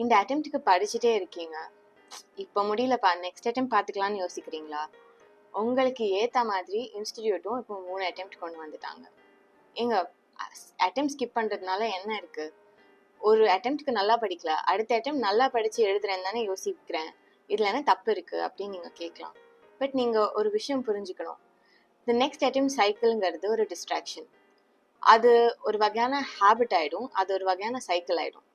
இந்த அட்டெம்ப்ட்டுக்கு படிச்சுட்டே இருக்கீங்க, இப்போ முடியலப்பா நெக்ஸ்ட் அட்டெம்ப்ட் பார்த்துக்கலான்னு யோசிக்கிறீங்களா? உங்களுக்கு ஏற்ற மாதிரி இன்ஸ்டிடியூட்டும் இப்போ 3 அட்டெம்ப்ட் கொண்டு வந்துட்டாங்க. எங்க அட்டெம்ப்ட் ஸ்கிப் பண்ணுறதுனால என்ன இருக்குது? ஒரு அட்டெம்ப்ட்க்கு நல்லா படிக்கல, அடுத்த அட்டெம்ப்ட் நல்லா படித்து எழுதுறேன்னு தானே யோசிக்கிறேன், இதில் என்ன தப்பு இருக்குது அப்படின்னு நீங்கள் கேட்கலாம். பட் நீங்கள் ஒரு விஷயம் புரிஞ்சுக்கணும். த நெக்ஸ்ட் அட்டெம்ப்ட் சைக்கிள்ங்கிறது ஒரு டிஸ்ட்ராக்ஷன். அது ஒரு வகையான ஹேபிட் ஆகிடும், அது ஒரு வகையான சைக்கிள் ஆகிடும்.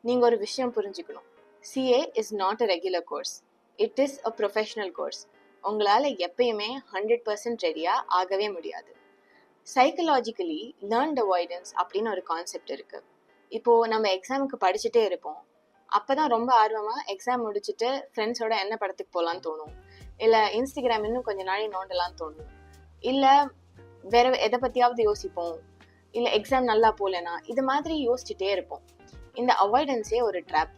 நீங்கள் ஒரு விஷயம் புரிஞ்சுக்கணும். CA is not a regular course, it is a professional course. உங்களால் எப்பயுமே 100% ரெடியாக ஆகவே முடியாது. சைக்கலாஜிக்கலி லேர்ன்ட் அவாய்டன்ஸ் அப்படின்னு ஒரு கான்செப்ட் இருக்குது. இப்போது நம்ம எக்ஸாமுக்கு படிச்சுட்டே இருப்போம், அப்போ தான் ரொம்ப ஆர்வமாக எக்ஸாம் முடிச்சுட்டு ஃப்ரெண்ட்ஸோட என்ன படத்துக்கு போகலான்னு தோணும், இல்லை இன்ஸ்டாகிராம் இன்னும் கொஞ்சம் நாளை நோண்டலான்னு தோணும், இல்லை வேற எதை பற்றியாவது யோசிப்போம், இல்லை எக்ஸாம் நல்லா போகலனா இது மாதிரி யோசிச்சுட்டே இருப்போம். இந்த அவாய்டன்ஸே ஒரு ட்ராப்.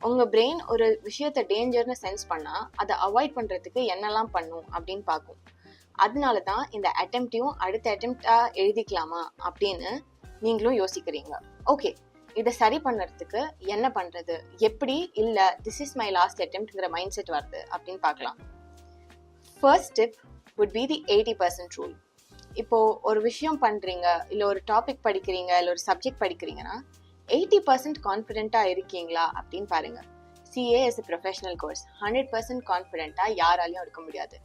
உங்கள் பிரெயின் ஒரு விஷயத்தை டேஞ்சர்னு சென்ஸ் பண்ணால் அதை அவாய்ட் பண்ணுறதுக்கு என்னெல்லாம் பண்ணும் அப்படின்னு பார்க்கும். அதனால தான் இந்த அட்டெம்ப்டையும் அடுத்த அட்டெம்ப்டாக எழுதிக்கலாமா அப்படின்னு நீங்களும் யோசிக்கிறீங்க. ஓகே, இதை சரி பண்ணுறதுக்கு என்ன பண்ணுறது, எப்படி இல்லை திஸ் இஸ் மை லாஸ்ட் அட்டெம்ப்ட்ங்கிற மைண்ட் செட் வருது அப்படின்னு பார்க்கலாம். First step would be the 80% rule. இப்போது ஒரு விஷயம் பண்ணுறீங்க, இல்லை ஒரு டாபிக் படிக்கிறீங்க, இல்லை ஒரு சப்ஜெக்ட் படிக்கிறீங்கன்னா 80% கான்ஃபிடென்ட்டாக இருக்கீங்களா அப்படின்னு பாருங்கள். CA is a professional course. 100% கான்ஃபிடென்ட்டாக யாராலையும் இருக்க முடியாது.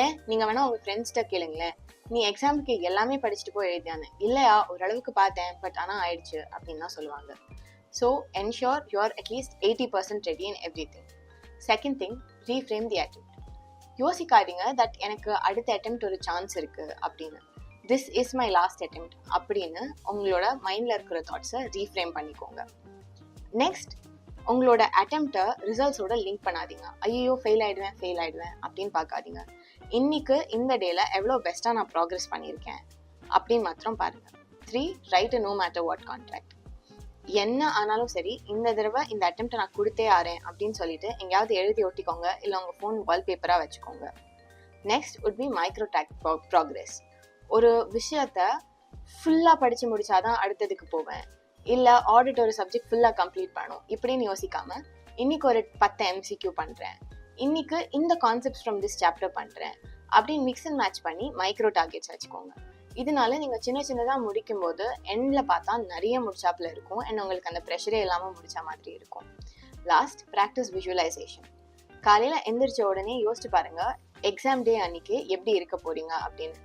ஏன், நீங்கள் வேணால் உங்கள் ஃப்ரெண்ட்ஸ்கிட்ட கேளுங்களேன், நீ எக்ஸாமுக்கு எல்லாமே படிச்சுட்டு போய் எழுதியானு. இல்லையா, ஓரளவுக்கு பார்த்தேன் பட் ஆனால் ஆயிடுச்சு அப்படின்னு தான் சொல்லுவாங்க. So ensure you or at least 80% ready in every thing. Second thing, reframe the attempt. யோசிக்காதீங்க தட் எனக்கு அடுத்த அட்டெம்ப்ட் ஒரு சான்ஸ் இருக்குது அப்படின்னு. This is my last attempt அப்படின்னு உங்களோட மைண்டில் இருக்கிற தாட்ஸை ரீஃப்ரேம் பண்ணிக்கோங்க. நெக்ஸ்ட், உங்களோட அட்டெம்ப்டை ரிசல்ட்ஸோட லிங்க் பண்ணாதீங்க. ஐயோ ஃபெயில் ஆகிடுவேன் அப்படின்னு பார்க்காதீங்க. இன்னைக்கு இந்த டேல எவ்வளோ பெஸ்ட்டாக நான் ப்ராக்ரெஸ் பண்ணியிருக்கேன் அப்படின்னு மாத்திரம் பாருங்கள். 3, right no matter what contract. என்ன ஆனாலும் சரி, இந்த தடவை இந்த அட்டெம்ப்டை நான் கொடுத்தே ஆறேன் அப்படின்னு சொல்லிட்டு எங்கேயாவது எழுதி ஒட்டிக்கோங்க, இல்லை உங்கள் ஃபோன் வால்பேப்பராக வச்சுக்கோங்க. Next would be micro track progress. ஒரு விஷயத்த ஃபுல்லாக படித்து முடிச்சாதான் அடுத்ததுக்கு போவேன், இல்லை ஆடிட் ஒரு சப்ஜெக்ட் ஃபுல்லாக கம்ப்ளீட் பண்ணணும் இப்படின்னு யோசிக்காமல், இன்னைக்கு ஒரு 10 MCQ பண்ணுறேன், இன்னைக்கு இந்த கான்செப்ட்ஸ் ஃப்ரம் திஸ் சாப்டர் பண்ணுறேன் அப்படின்னு மிக்ஸ் அண்ட் மேட்ச் பண்ணி மைக்ரோ டார்கெட்ஸ் வச்சுக்கோங்க. இதனால நீங்கள் சின்ன சின்னதாக முடிக்கும் போது எண்டில் பார்த்தா நிறைய முடிச்சாப்பில் இருக்கும் அண்ட் உங்களுக்கு அந்த ப்ரெஷரே இல்லாமல் முடிச்ச மாதிரி இருக்கும். Last, practice visualisation. காலையில் எந்திரிச்ச உடனே யோசிச்சு பாருங்கள், எக்ஸாம் டே அன்னைக்கு எப்படி இருக்க போகிறீங்க அப்படின்னு.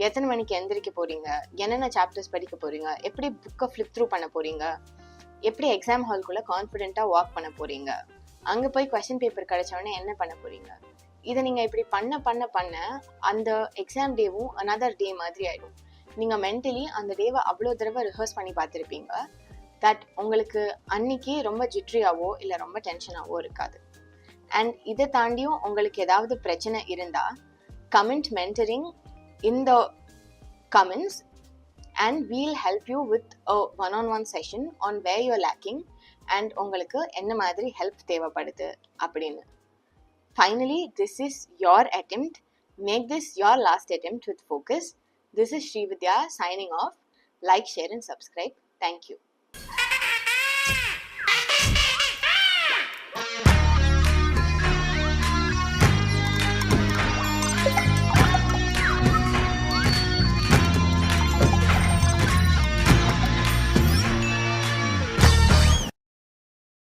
எத்தனை மணிக்கு எந்திரிக்க போகிறீங்க, என்னென்ன சாப்டர்ஸ் படிக்க போகிறீங்க, எப்படி புக்கை ஃப்ளிப் த்ரூ பண்ண போகிறீங்க, எப்படி எக்ஸாம் ஹால்குள்ளே கான்ஃபிடென்ட்டாக வாக் பண்ண போகிறீங்க, அங்கே போய் கொஸ்டின் பேப்பர் கிடைச்சவொடனே என்ன பண்ண போகிறீங்க. இதை நீங்கள் இப்படி பண்ண அந்த எக்ஸாம் டேவும் அனதர் டே மாதிரி ஆகிடும். நீங்கள் மென்டலி அந்த டேவை அவ்வளோ தடவை ரிஹர்ஸ் பண்ணி பார்த்துருப்பீங்க தட் உங்களுக்கு அன்னைக்கு ரொம்ப ஜிட்ரியாவோ இல்லை ரொம்ப டென்ஷனாகவோ இருக்காது. அண்ட் இதை தாண்டியும் உங்களுக்கு ஏதாவது பிரச்சனை இருந்தால் comment mentoring in the comments and we'll help you with a one-on-one session on where you're lacking and உங்களுக்கு என்ன மாதிரி ஹெல்ப் தேவைப்படுது அப்படின்னு. Finally, this is your attempt. Make this your last attempt with focus. This is Srividya signing off. Like, share and subscribe. Thank you.